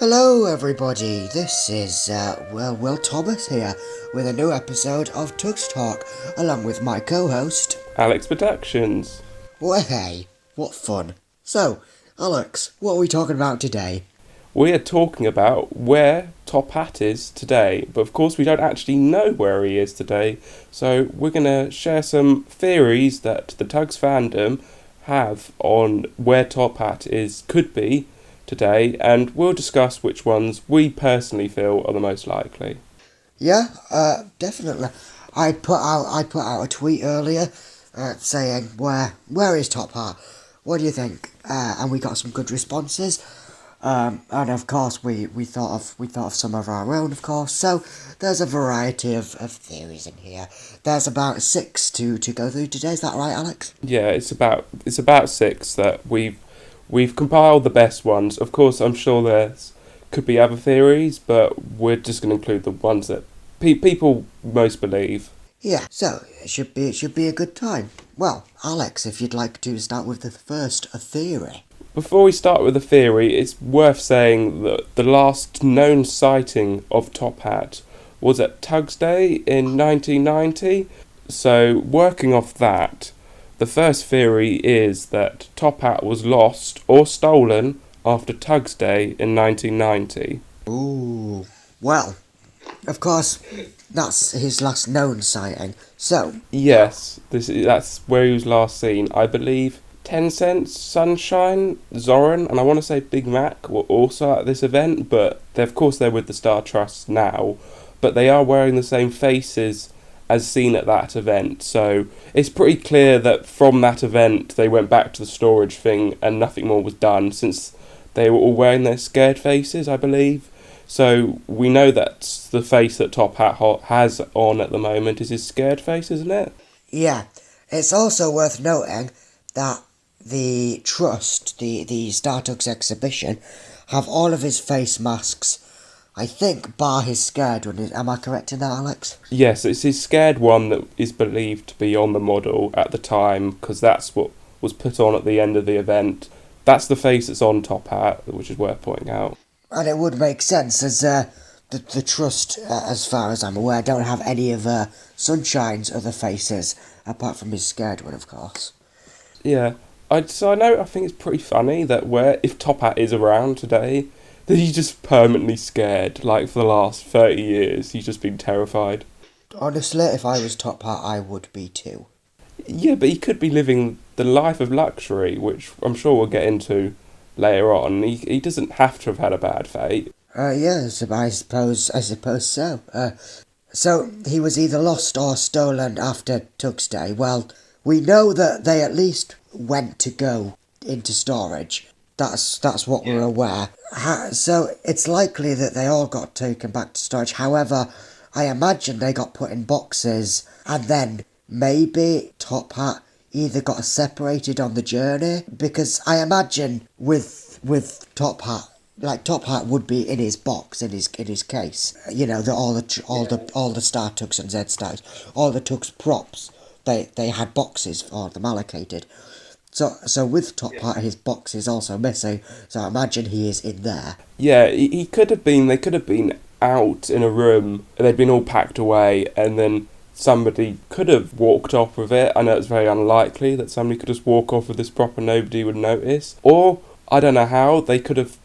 Hello everybody, this is, WillThomas here with a new episode of Tugs Talk, along with my co-host, Alex Productions. Well, hey, what fun. So, Alex, what are we talking about today? We are talking about where Top Hat is today, but of course we don't actually know where he is today, so we're going to share some theories that the Tugs fandom have on where Top Hat could be today, and we'll discuss which ones we personally feel are the most likely. Yeah, definitely. I put out a tweet earlier saying where is Top Hat? What do you think? And we got some good responses. And of course we thought of some of our own, of course. So there's a variety of theories in here. There's about 6 to go through today. Is that right, Alex? Yeah, it's about 6 that we've compiled the best ones. Of course, I'm sure could be other theories, but we're just going to include the ones that people most believe. Yeah, so it should be a good time. Well, Alex, if you'd like to start with the first theory. Before we start with the theory, it's worth saying that the last known sighting of Top Hat was at Tugs Day in 1990. So, working off that, the first theory is that Top Hat was lost or stolen after Tugs Day in 1990. Ooh, well, of course, that's his last known sighting. So Yes, that's where he was last seen. I believe 10 Cents, Sunshine, Zoran, and I want to say Big Mac were also at this event, but of course they're with the Star Trust now, but they are wearing the same faces as seen at that event, so it's pretty clear that from that event they went back to the storage thing and nothing more was done, since they were all wearing their scared faces, I believe. So we know that the face that Top Hat has on at the moment is his scared face, isn't it? yeah, it's also worth noting that the Trust, the Startugs exhibition, have all of his face masks, I think, bar his scared one. Am I correct in that, Alex? Yes, it's his scared one that is believed to be on the model at the time, because that's what was put on at the end of the event. That's the face that's on Top Hat, which is worth pointing out. And it would make sense, as the Trust, as far as I'm aware, don't have any of Sunshine's other faces, apart from his scared one, of course. Yeah, I think it's pretty funny that if Top Hat is around today, that he's just permanently scared. Like for the last 30 years, he's just been terrified. Honestly, if I was Top Hat, I would be too. Yeah, but he could be living the life of luxury, which I'm sure we'll get into later on. He doesn't have to have had a bad fate. Yes, I suppose so. So he was either lost or stolen after Tugs Day. Well, we know that they at least went to go into storage. That's what we're aware. So it's likely that they all got taken back to storage. However, I imagine they got put in boxes, and then maybe Top Hat either got separated on the journey, because I imagine with Top Hat, like Top Hat would be in his box, in his case. You know, all the Star Tugs and Z Stars, all the Tugs props, they had boxes for them allocated. So with Top Hat, his box is also missing. So I imagine he is in there. Yeah, he could have been. They could have been out in a room. They'd been all packed away, and then somebody could have walked off with it. I know it's very unlikely that somebody could just walk off with this prop and nobody would notice. Or I don't know how he could have,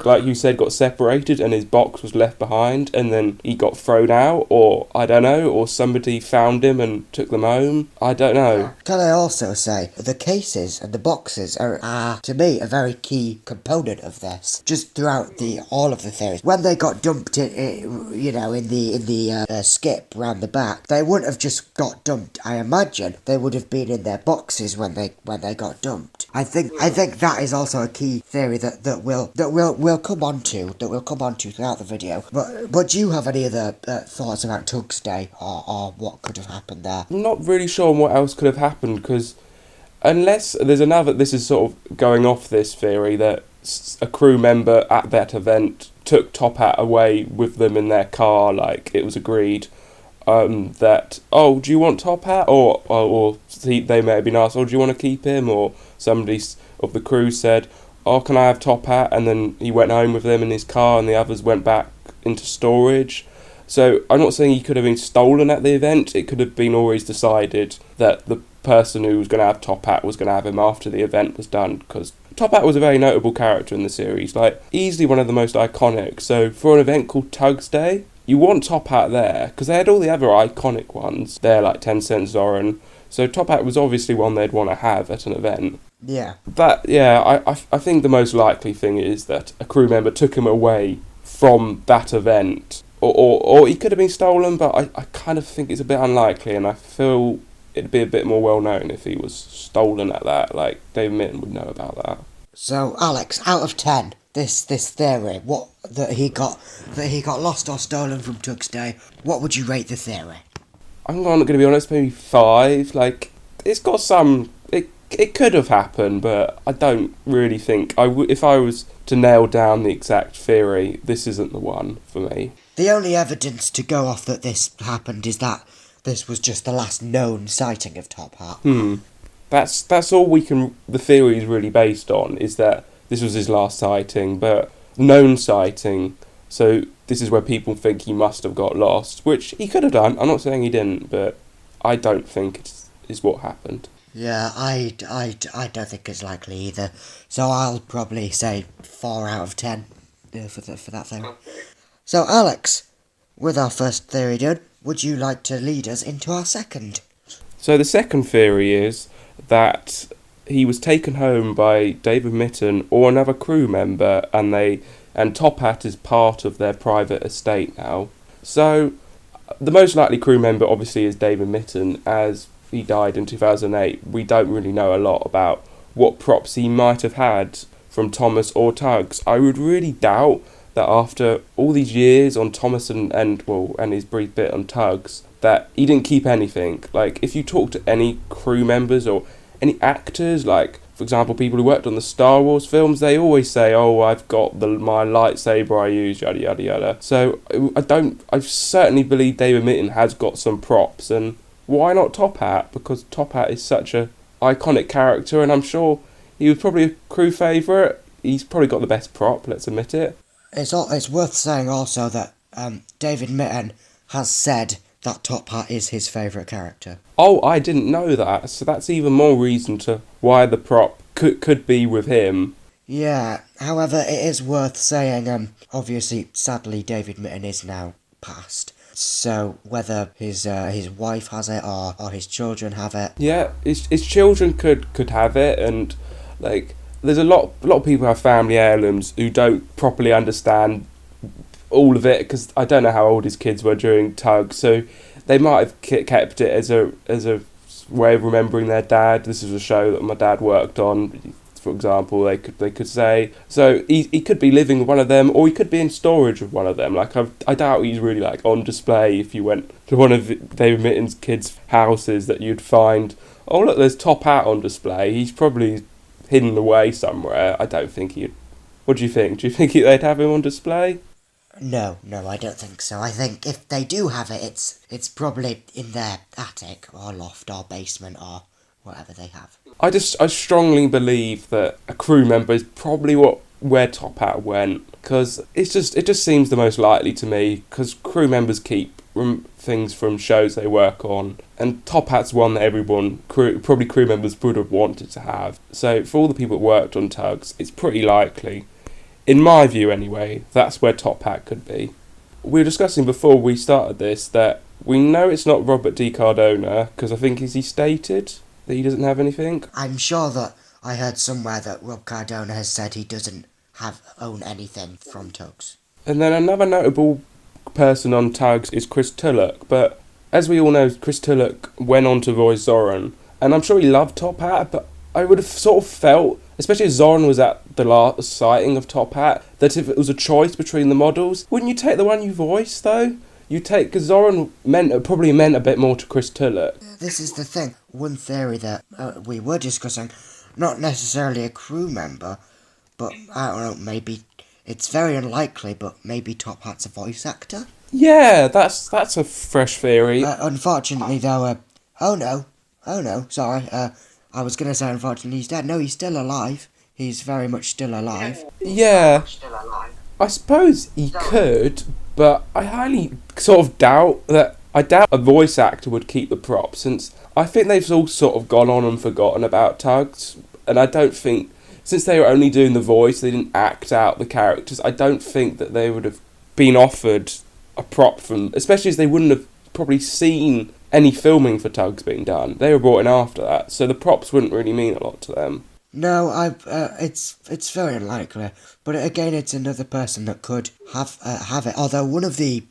like you said, got separated and his box was left behind and then he got thrown out, or I don't know, or somebody found him and took them home. I don't know. Can I also say, the cases and the boxes are to me, a very key component of this. Just throughout all of the theories. When they got dumped in the skip round the back, they wouldn't have just got dumped. I imagine they would have been in their boxes when they got dumped. I think that is also a key theory that we'll come on to throughout the video. But do you have any other thoughts about Tugs Day or what could have happened there? I'm not really sure what else could have happened, because unless there's another, this is sort of going off this theory that a crew member at that event took Top Hat away with them in their car, like it was agreed. That, oh, do you want Top Hat? Or they may have been asked, oh, do you want to keep him? Or somebody of the crew said, "Oh, can I have Top Hat?" And then he went home with them in his car, and the others went back into storage. So I'm not saying he could have been stolen at the event. It could have been always decided that the person who was going to have Top Hat was going to have him after the event was done, because Top Hat was a very notable character in the series, like easily one of the most iconic. So for an event called Tugs Day, you want Top Hat there, because they had all the other iconic ones there, like 10 Cent Zoran. So Top Hat was obviously one they'd want to have at an event. Yeah. But yeah, I think the most likely thing is that a crew member took him away from that event. Or he could have been stolen, but I kind of think it's a bit unlikely, and I feel it'd be a bit more well known if he was stolen at that. Like, David Mitton would know about that. So, Alex, out of 10, this theory, that he got lost or stolen from Tugs Day, what would you rate the theory? I'm not going to be honest, maybe 5. Like, it's got some... It could have happened, but I don't really think... if I was to nail down the exact theory, this isn't the one for me. The only evidence to go off that this happened is that this was just the last known sighting of Top Hat. That's all we can... The theory is really based on, is that this was his last sighting, but known sighting, so this is where people think he must have got lost, which he could have done. I'm not saying he didn't, but I don't think it's what happened. Yeah, I don't think it's likely either. So I'll probably say 4 out of 10 for that theory. So Alex, with our first theory done, would you like to lead us into our second? So the second theory is that he was taken home by David Mitton or another crew member, and Top Hat is part of their private estate now. So the most likely crew member obviously is David Mitton, as he died in 2008. We don't really know a lot about what props he might have had from Thomas or Tugs. I would really doubt that after all these years on Thomas and his brief bit on Tugs, that he didn't keep anything. Like, if you talk to any crew members or any actors, like, for example, people who worked on the Star Wars films, they always say, "Oh, I've got my lightsaber I use, yada yada yada." So I certainly believe David Mitton has got some props, and why not Top Hat? Because Top Hat is such a iconic character, and I'm sure he was probably a crew favourite. He's probably got the best prop, let's admit it. It's worth saying also that David Mitton has said that Top Hat is his favourite character. Oh, I didn't know that, so that's even more reason to why the prop could be with him. Yeah, however, it is worth saying, obviously, sadly, David Mitton is now passed. So whether his wife has it or his children have it. Yeah, his children could have it, and like there's a lot of people have family heirlooms who don't properly understand all of it, because I don't know how old his kids were during Tugs, so they might have kept it as a way of remembering their dad. This is a show that my dad worked on, for example. They could say, so he could be living with one of them, or he could be in storage with one of them. Like, I doubt he's really like on display. If you went to one of David Mitton's kids' houses, that you'd find, oh look, there's Top Hat on display. He's probably hidden away somewhere. I don't think he'd... What do you think? Do you think they'd have him on display? No, I don't think so. I think if they do have it, it's probably in their attic or loft or basement or whatever they have. I strongly believe that a crew member is probably where Top Hat went, because it just seems the most likely to me, because crew members keep things from shows they work on, and Top Hat's one that probably crew members would have wanted to have. So for all the people that worked on Tugs, it's pretty likely, in my view anyway, that's where Top Hat could be. We were discussing before we started this that we know it's not Robert D. Cardona, because I think he stated that he doesn't have anything. I'm sure that I heard somewhere that Rob Cardona has said he doesn't own anything from Tugs. And then another notable person on Tugs is Chris Tulloch, but as we all know, Chris Tulloch went on to voice Zoran, and I'm sure he loved Top Hat, but I would have sort of felt, especially as Zoran was at the last sighting of Top Hat, that if it was a choice between the models, wouldn't you take the one you voiced, though? Because Zoran probably meant a bit more to Chris Tulloch. This is the thing. One theory that we were discussing, not necessarily a crew member, but I don't know, maybe it's very unlikely, but maybe Top Hat's a voice actor? Yeah, that's a fresh theory. Unfortunately, though, oh no, sorry, I was going to say unfortunately he's dead. No, he's still alive. He's very much still alive. Yeah, I suppose he could, but I highly sort of doubt that. I doubt a voice actor would keep the prop, since I think they've all sort of gone on and forgotten about Tugs, and I don't think, since they were only doing the voice, they didn't act out the characters, I don't think that they would have been offered a prop from, especially as they wouldn't have probably seen any filming for Tugs being done. They were brought in after that, so the props wouldn't really mean a lot to them. No, it's very unlikely. But again, it's another person that could have it. Although one of the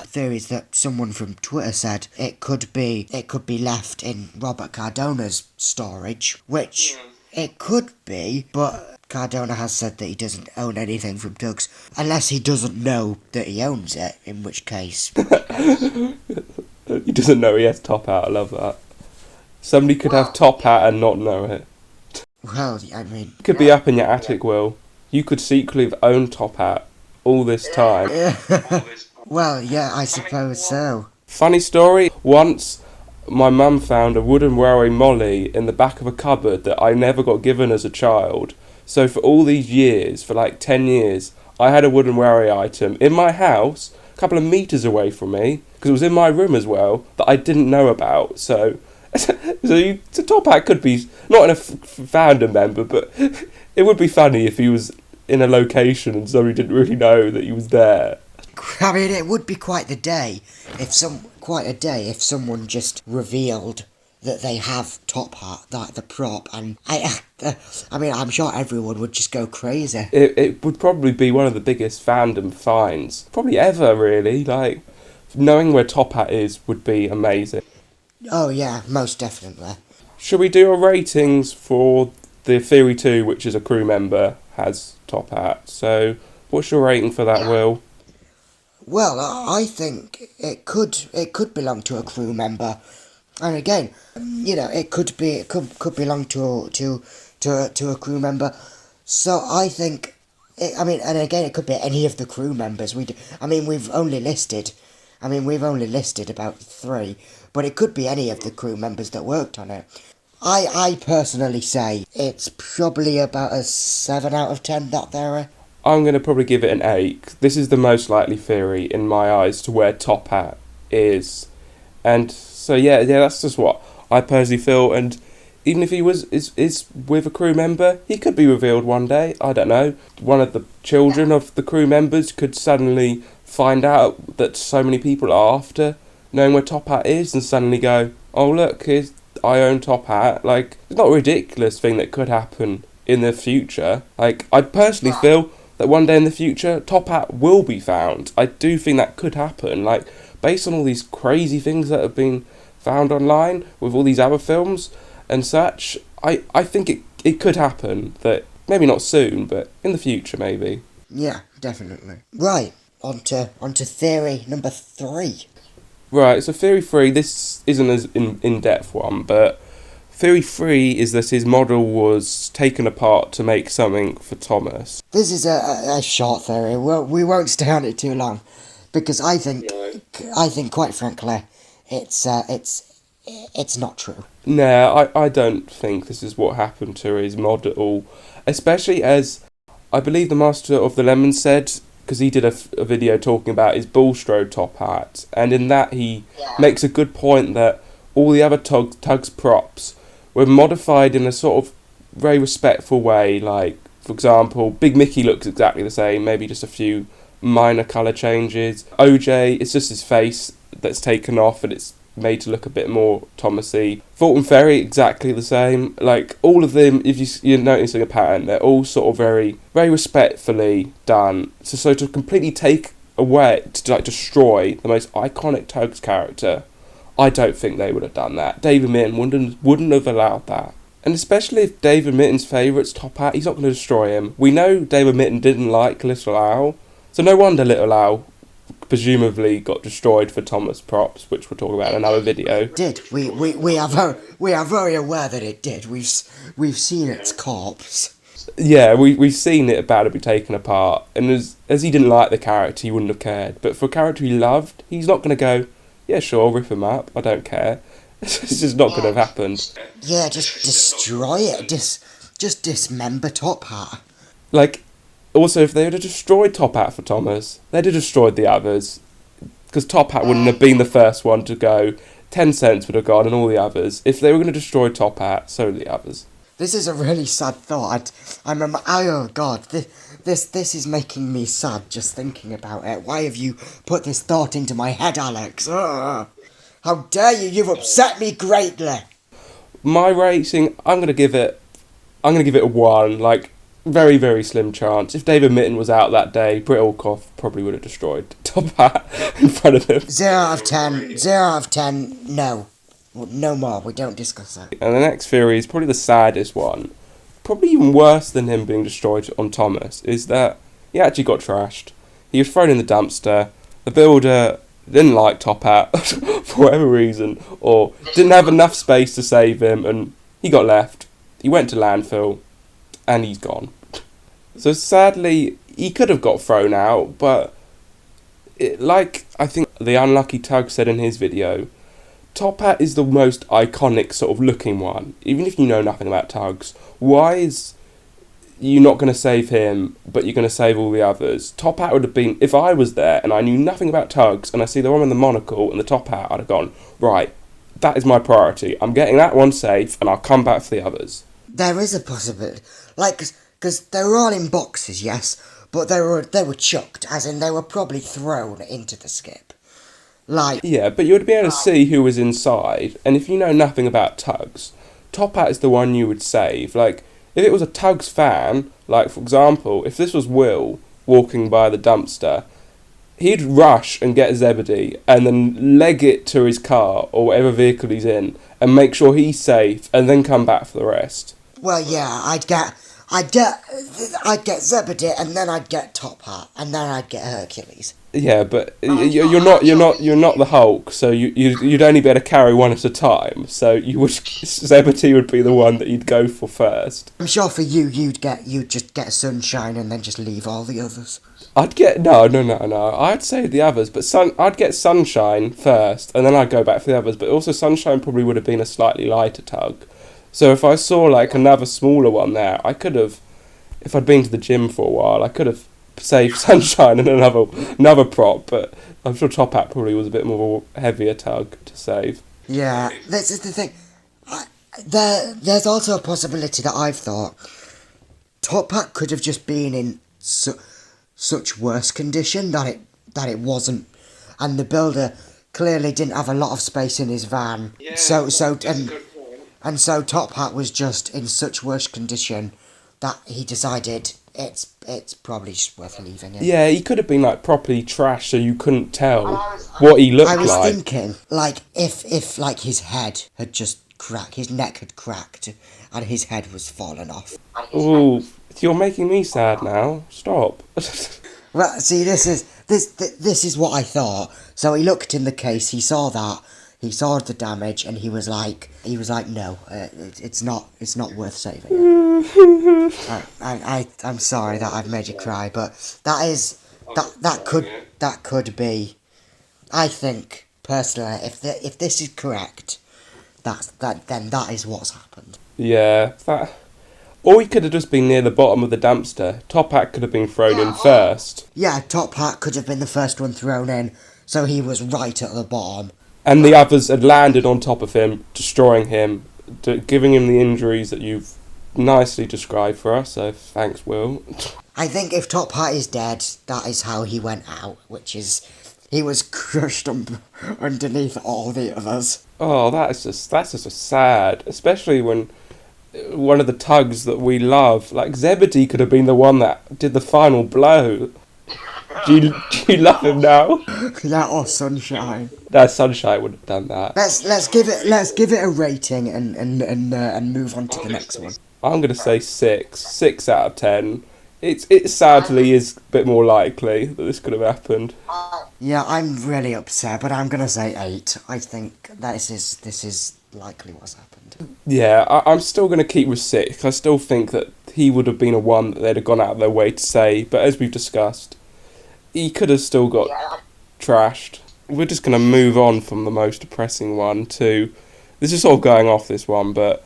theories that someone from Twitter said it could be left in Robert Cardona's storage, which it could be, but Cardona has said that he doesn't own anything from Tugs, unless he doesn't know that he owns it, in which case... He doesn't know he has Top Hat, I love that. Somebody could have Top Hat and not know it. Well, I mean... It could be up in your attic, Will. You could secretly have owned Top Hat all this time. Well, yeah, I suppose so. Funny story, once my mum found a wooden railway molly in the back of a cupboard that I never got given as a child. So for all these years, for like 10 years, I had a wooden railway item in my house, a couple of metres away from me, because it was in my room as well, that I didn't know about. So Top Hat could be, not in a fandom member, but it would be funny if he was in a location and somebody didn't really know that he was there. I mean, it would be quite a day if someone just revealed that they have Top Hat, like the prop, and I mean, I'm sure everyone would just go crazy. It would probably be one of the biggest fandom finds, probably ever, really. Like, knowing where Top Hat is would be amazing. Oh yeah, most definitely. Should we do our ratings for the Theory 2, which is a crew member, has Top Hat? So, what's your rating for that, Will? Well, I think it could belong to a crew member, and again, you know, it could belong to a crew member. So I think, and again, it could be any of the crew members. We've only listed about 3, but it could be any of the crew members that worked on it. I personally say it's probably about a 7 out of 10, that theory. I'm going to probably give it an 8. This is the most likely theory in my eyes to where Top Hat is. And so yeah, that's just what I personally feel. And even if he is with a crew member, he could be revealed one day. I don't know. One of the children of the crew members could suddenly find out that so many people are after knowing where Top Hat is and suddenly go, oh look, I own Top Hat. Like, it's not a ridiculous thing that could happen in the future. Like, I personally feel that one day in the future, Top Hat will be found. I do think that could happen. Like, based on all these crazy things that have been found online with all these other films and such, I think it could happen. That maybe not soon, but in the future maybe. Yeah, definitely. Right, on to theory number 3. Right, so theory 3, this isn't as in-depth one, but theory 3 is that his model was taken apart to make something for Thomas. This is a short theory. We won't stay on it too long, because I think quite frankly, it's not true. No, I don't think this is what happened to his model, especially as I believe the Master of the Lemon said, because he did a video talking about his Bullstrode Top Hat, and in that he makes a good point that all the other Tugs props were modified in a sort of very respectful way. Like, for example, Big Mickey looks exactly the same, maybe just a few minor colour changes. OJ, it's just his face that's taken off and it's made to look a bit more Thomasy. Fulton Ferry, exactly the same. Like, all of them, if you're noticing a pattern, they're all sort of very, very respectfully done. So to completely take away, to like destroy the most iconic Tugs character, I don't think they would have done that. David Mitten wouldn't have allowed that. And especially if David Mitten's favourite's Top Hat, he's not going to destroy him. We know David Mitten didn't like Little Owl, so no wonder Little Owl presumably got destroyed for Thomas props, which we'll talk about in another video. Did we are very aware that it did. We've seen its corpse. Yeah, we've seen it about to be taken apart, and as he didn't like the character, he wouldn't have cared. But for a character he loved, he's not going to go, yeah, sure, rip him up, I don't care. It's just not going to have happened. Yeah, just destroy it. just dismember Top Hat. Like, also, if they would have destroyed Top Hat for Thomas, they'd have destroyed the others. Because Top Hat wouldn't have been the first one to go. 10 cents would have gone and all the others. If they were going to destroy Top Hat, so would the others. This is a really sad thought. Oh God, this is making me sad just thinking about it. Why have you put this thought into my head, Alex? Ugh. How dare you? You've upset me greatly. My rating, I'm gonna give it a 1. Like, very, very slim chance. If David Mitten was out that day, Britt Allcoff probably would have destroyed Top Hat in front of him. 0 out of 10. 0 out of 10. No. No more. We don't discuss that. And the next theory is probably the saddest one. Probably even worse than him being destroyed on Thomas, is that he actually got trashed. He was thrown in the dumpster. The builder didn't like Top Hat for whatever reason, or didn't have enough space to save him, and he got left. He went to landfill, and he's gone. So sadly, he could have got thrown out, but like I think the unlucky Tugs said in his video, Top Hat is the most iconic sort of looking one. Even if you know nothing about Tugs, why is you not going to save him, but you're going to save all the others? Top Hat would have been, if I was there and I knew nothing about Tugs, and I see the one with the monocle and the top hat, I'd have gone, right, that is my priority. I'm getting that one safe, and I'll come back for the others. There is a possibility. Like, because they were all in boxes, yes, but they were chucked, as in they were probably thrown into the skip. Like, yeah, but you would be able to see who was inside, and if you know nothing about Tugs, Top Hat is the one you would save. Like, if it was a Tugs fan, like, for example, if this was Will walking by the dumpster, he'd rush and get Zebedee and then leg it to his car or whatever vehicle he's in and make sure he's safe and then come back for the rest. well, yeah, I'd get Zebedee, and then I'd get Top Hat, and then I'd get Hercules. Yeah, but you're not the Hulk, so you'd only be able to carry one at a time. So Zebedee would be the one that you'd go for first. I'm sure for you'd just get Sunshine and then just leave all the others. I'd get no. I'd say the others, but I'd get Sunshine first, and then I'd go back for the others. But also Sunshine probably would have been a slightly lighter tug. So if I saw like another smaller one there, I could have, if I'd been to the gym for a while, I could have saved Sunshine and another prop. But I'm sure Top Hat probably was a bit more heavier tug to save. Yeah, this is the thing. There's also a possibility that I've thought Top Hat could have just been in such worse condition that it wasn't, and the builder clearly didn't have a lot of space in his van. Yeah, And so Top Hat was just in such worse condition that he decided it's probably just worth leaving it. Yeah, he could have been like properly trashed so you couldn't tell what he looked like. I was thinking, like, if like his head had just cracked, his neck had cracked, and his head was fallen off. Ooh, you're making me sad now. Stop. Well, see, this is what I thought. So he looked in the case, he saw that, he saw the damage, and he was like, no, it's not worth saving it. I'm sorry that I've made you cry, but that could be. I think personally, if this is correct, then that is what's happened. Yeah, that. Or he could have just been near the bottom of the dumpster. Top Hat could have been thrown in first. Yeah, Top Hat could have been the first one thrown in, so he was right at the bottom. And the others had landed on top of him, destroying him, giving him the injuries that you've nicely described for us, so thanks, Will. I think if Top Hat is dead, that is how he went out, which is he was crushed underneath all the others. Oh, that's just sad, especially when one of the Tugs that we love, like Zebedee, could have been the one that did the final blow. Do you love him now? Yeah, or Sunshine. No, Sunshine would have done that. Let's give it a rating and move on to the next one. I'm gonna say 6 out of 10. It sadly is a bit more likely that this could have happened. Yeah, I'm really upset, but I'm gonna say 8. I think this is likely what's happened. Yeah, I'm still gonna keep with 6. I still think that he would have been a one that they'd have gone out of their way to say, but as we've discussed, he could have still got trashed. We're just going to move on from the most depressing one to... This is sort of going off this one, but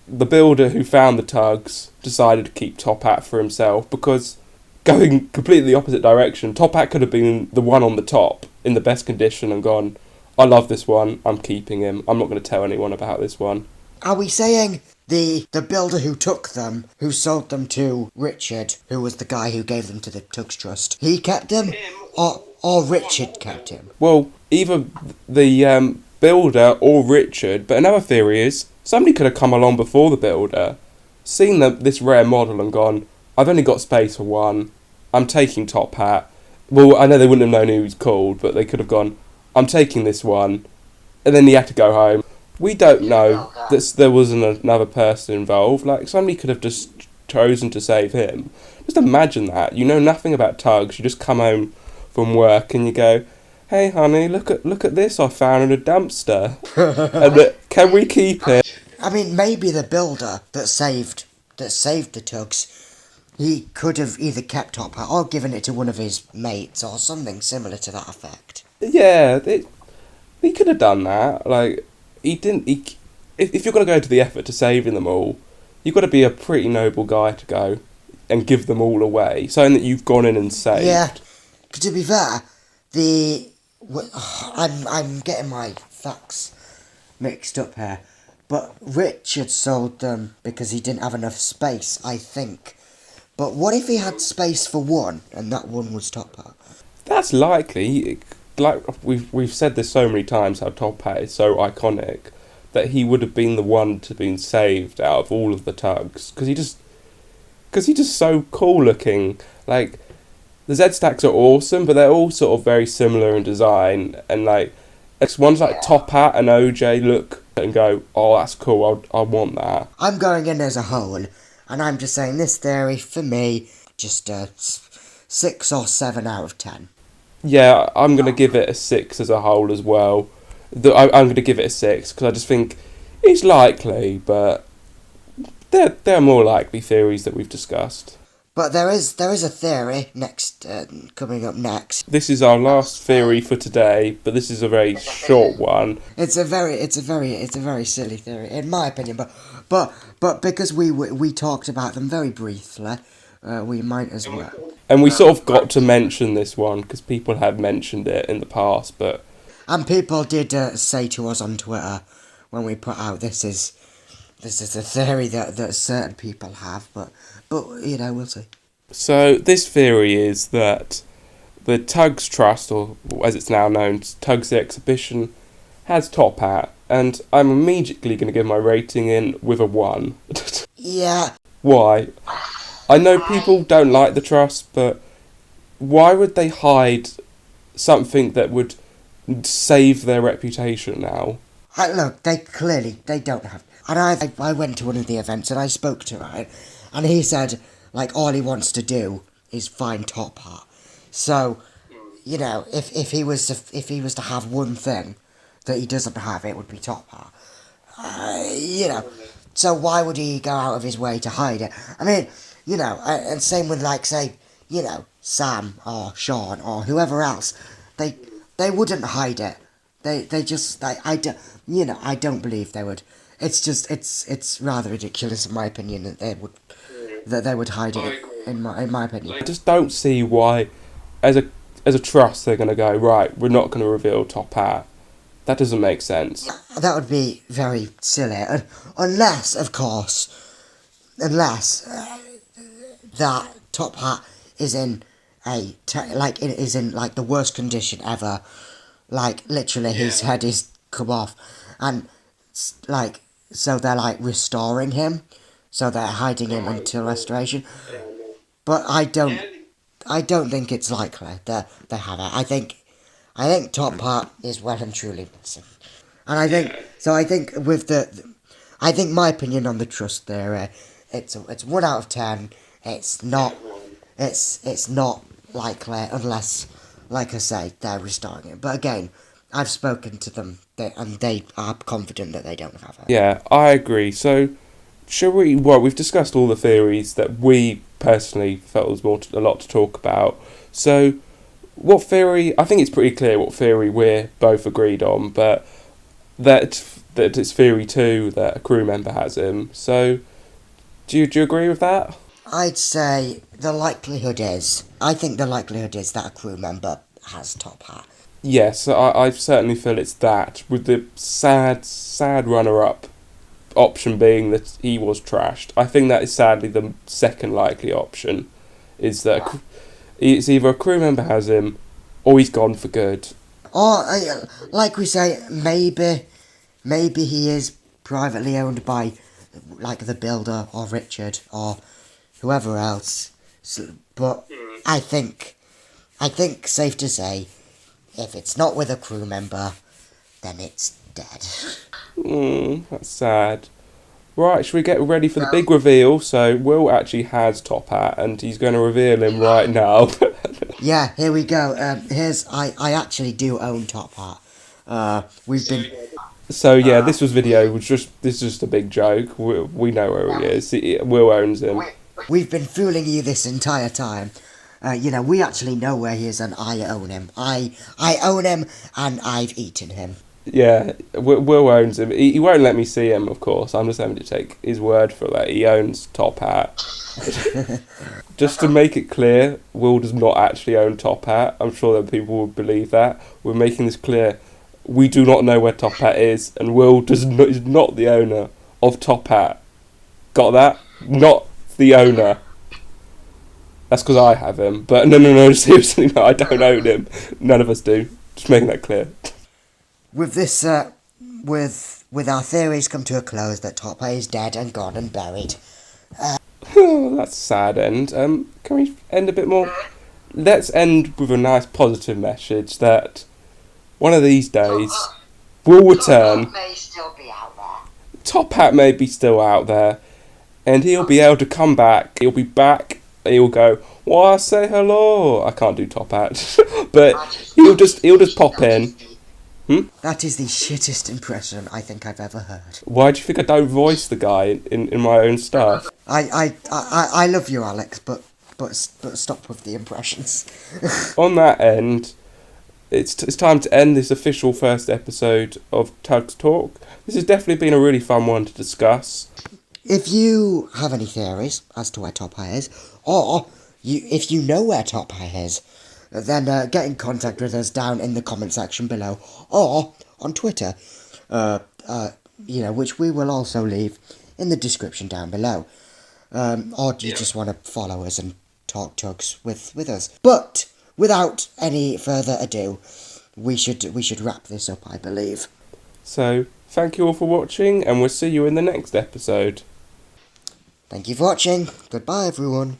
the builder who found the Tugs decided to keep Top Hat for himself, because going completely the opposite direction, Top Hat could have been the one on the top in the best condition and gone, I love this one, I'm keeping him, I'm not going to tell anyone about this one. Are we saying the builder who took them, who sold them to Richard, who was the guy who gave them to the Tugs Trust, he kept them, or Richard kept him? Well, either the builder or Richard, but another theory is somebody could have come along before the builder, seen this rare model and gone, I've only got space for one, I'm taking Top Hat. Well, I know they wouldn't have known who he was called, but they could have gone, I'm taking this one, and then he had to go home. We don't know that there wasn't another person involved. Like, somebody could have just chosen to save him. Just imagine that. You know nothing about Tugs. You just come home from work and you go, hey, honey, look at this I found in a dumpster. And can we keep it? I mean, maybe the builder that saved the Tugs, he could have either kept Top Hat or given it to one of his mates or something similar to that effect. Yeah, he could have done that. Like, he didn't. If you're going to go to the effort to saving them all, you've got to be a pretty noble guy to go and give them all away, something that you've gone in and saved. Yeah, to be fair, I'm getting my facts mixed up here, but Richard sold them because he didn't have enough space, I think. But what if he had space for one, and that one was Top Hat? That's likely. Like, we've said this so many times, how Top Hat is so iconic, that he would have been the one to been saved out of all of the Tugs, because he's just so cool looking. Like, the Z-Stacks are awesome, but they're all sort of very similar in design, and like, one's like Top Hat and OJ look and go, oh, that's cool, I want that. I'm going in as a whole, and I'm just saying this theory, for me, just a 6 or 7 out of 10. Yeah, I'm going to give it a 6 as a whole as well. I'm going to give it a 6, because I just think it's likely, but there are more likely theories that we've discussed. But there is a theory coming up next. This is our last theory for today, but this is a very short one. It's a very silly theory, in my opinion. But because we talked about them very briefly, we might as well. And we sort of got to mention this one because people have mentioned it in the past, but and people did say to us on Twitter when we put out this is a theory that certain people have, but you know, we'll see. So this theory is that the Tugs Trust, or as it's now known, Tugs the Exhibition, has Top Hat, and I'm immediately going to give my rating in with a 1. Yeah. Why? I know people don't like the Trust, but why would they hide something that would save their reputation now? Look, they don't have. And I went to one of the events and I spoke to Ryan, and he said, like, all he wants to do is find Top Hat. So, you know, if he was to have one thing that he doesn't have, it would be Top Hat. You know, so why would he go out of his way to hide it? I mean, you know, and same with, like, say, you know, Sam or Sean or whoever else, they wouldn't hide it. They just, I don't believe they would. It's just, it's rather ridiculous in my opinion that they would hide it. In my opinion, I just don't see why, as a trust, they're going to go, right, we're not going to reveal Top Hat. That doesn't make sense. That would be very silly, unless, of course, that Top Hat is in the worst condition ever. Like, literally, his head is come off, and like, so they're like restoring him, so they're hiding him until restoration. But I don't think it's likely that they have it. I think Top Hat is well and truly missing, and I think my opinion on the trust theory, it's 1 out of 10. It's not likely unless, like I say, they're restoring it. But again, I've spoken to them, and they are confident that they don't have it. Yeah, I agree. So, shall we? Well, we've discussed all the theories that we personally felt was a lot to talk about. So, what theory? I think it's pretty clear what theory we're both agreed on, but that that it's theory 2 that a crew member has him. So, do you agree with that? I'd say I think the likelihood is that a crew member has Top Hat. Yes, I certainly feel it's that, with the sad runner-up option being that he was trashed. I think that is sadly the second likely option, is that it's either a crew member has him, or he's gone for good. Or, like we say, maybe he is privately owned by, like, the builder, or Richard, or whoever else. But I think safe to say, if it's not with a crew member, then it's dead. That's sad. Right, should we get ready for the big reveal? So Will actually has Top Hat, and he's going to reveal him right now. Yeah, here we go. I actually do own Top Hat. We've been. So yeah, this is just a big joke. We know where he is. Will owns him. We've been fooling you this entire time. We actually know where he is, and I own him. I own him, and I've eaten him. Yeah, Will owns him. He won't let me see him, of course. I'm just having to take his word for that. He owns Top Hat. Just to make it clear, Will does not actually own Top Hat. I'm sure that people would believe that. We're making this clear. We do not know where Top Hat is, and Will is not the owner of Top Hat. Got that? Not the owner. That's because I have him. But no, seriously, no, I don't own him. None of us do. Just making that clear. With this, with our theories come to a close that Top Hat is dead and gone and buried. That's a sad end. Can we end a bit more? Let's end with a nice positive message that one of these days will return. Top Hat may still be out there. Top Hat may be still out there, and he'll be able to come back. He'll be back. He'll go, "Why say hello?" I can't do Top Hat, but he'll just pop in. That is the shittest impression I think I've ever heard. Why do you think I don't voice the guy in my own stuff? I love you, Alex, but stop with the impressions. On that end, it's time to end this official first episode of Tugs Talk. This has definitely been a really fun one to discuss. If you have any theories as to where Top Hat is, or if you know where Top Hat is, then get in contact with us down in the comment section below, or on Twitter, which we will also leave in the description down below. Or do you just want to follow us and talk Tugs with us? But without any further ado, we should wrap this up, I believe. So, thank you all for watching, and we'll see you in the next episode. Thank you for watching. Goodbye, everyone.